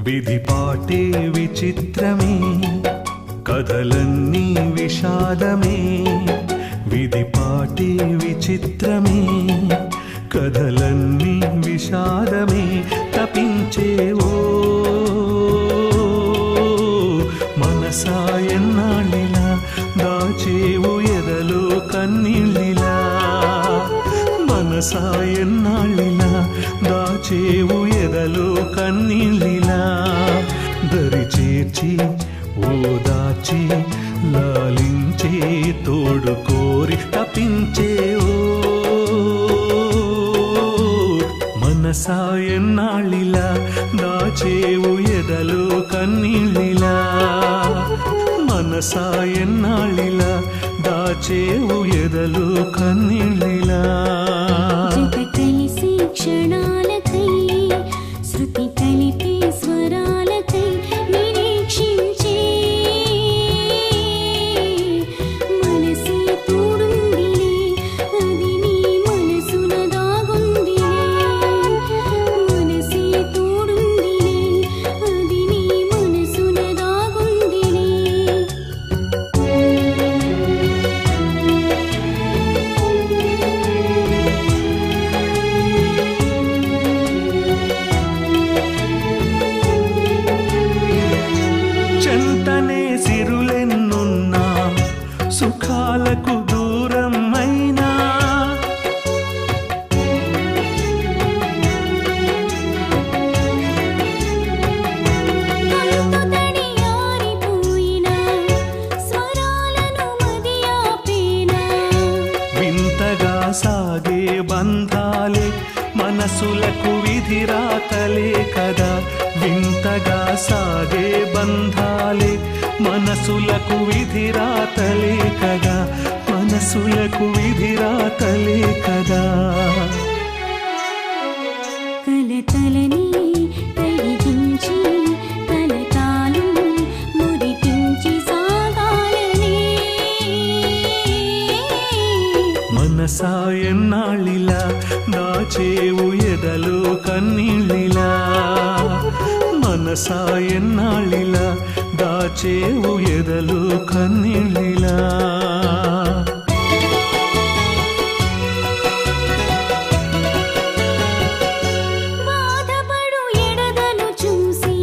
విధిపాటే విచిత్రమే కథలన్నీ విషాదమే విధిపాటే విచిత్రమే కథలన్నీ విషాదమే తపించేవో మనసా ఎన్నాళ్ళిలా దాచేవు ఎదలో కన్నీళ్ళిలా మనసా ఎన్నాళ్ళిలా దాచేవు ఎదలో కన్నీళ్ళిలా దరి చేర్చి ఓదాచి లాలించే తోడు కోరి తపించేవో మనసా ఎన్నాళ్ళిలా దాచేవు ఎదలో కన్నీళ్ళిలా మనసా ఎన్నాళ్ళిలా దాచేవు ఎదలో కన్నీళ్ళిలా కలిసి క్షణాలకై శృతి కలిపే స్వరాలకై నిరీక్షించే మనసే తోడుందిలే అది నీ మనసున దాగుందిలే మనసే తోడుందిలే అది నీ మనసున దాగుందిలే చెంతనే సిరులెన్నున్నా సుఖాలకు దూరం అయినా గొంతు తడియారిపోయినా స్వరాలను మది ఆపేనా వింతగా సాగే బంధాలే మనసులకు విధిరాతలే కదా వింతగా సాగే బంధాలే మనసులకు విధిరాతలే కదా మనసులకు విధిరాతలే కదా కలతలని కరిగించి కలకాలం మురిపించి సాగాలని మనసా ఎన్నాళ్ళిలా దాచేవు ఎదలో కన్నీళ్ళిలా మనసా ఎన్నాళ్ళిలా దాచేవు ఎదలో కన్నీళ్ళిలా బాధపడు ఎడదను చూసి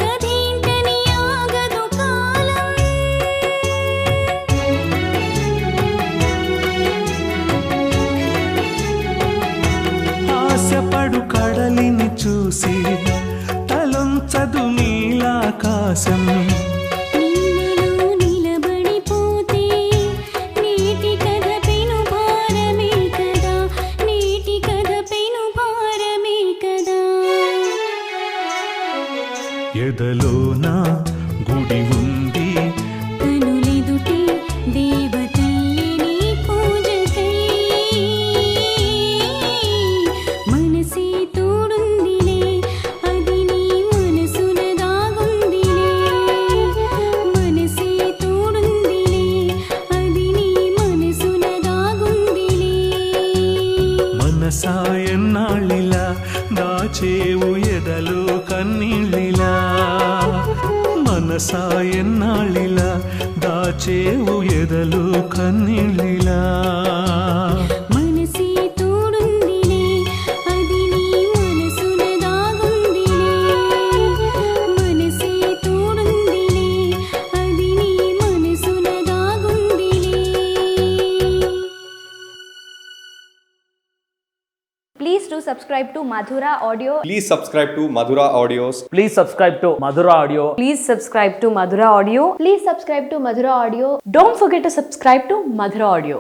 కథేంటని ఆగదు కాలం ఆశపడు కడలిని చూసి తలొంచదు నీలాకాశం నిన్నలో నిలబడిపోతే నీటి కథ పెను భారమే కదా నీటి కథ పెను భారమే కదా ఎదలోన గుడి ఉంది కనులెదుటే దేవతల్లి నీ పూజకై మనసే తోడుందిలే అది నీ మనసున దాగుందిలే మనసే తోడుందిలే అది నీ మనసున దాగుందిలే మనసా ఎన్నాళ్ళిలా దాచేవు ఎదలో కన్నీళ్ళిలా మనసా ఎన్నాళ్ళిలా దాచేవు ఎదలో కన్నీళ్ళిలా మనసే తోడుందిలే అది నీ మనసున దాగుందిలే మనసే తోడుందిలే అది నీ మనసున దాగుందిలే. Please do subscribe to Madhura Audio. Please subscribe to Madhura Audios. Please subscribe to Madhura Audio. Please subscribe to Madhura Audio. Please subscribe to Madhura Audio. Don't forget to subscribe to Madhura Audio.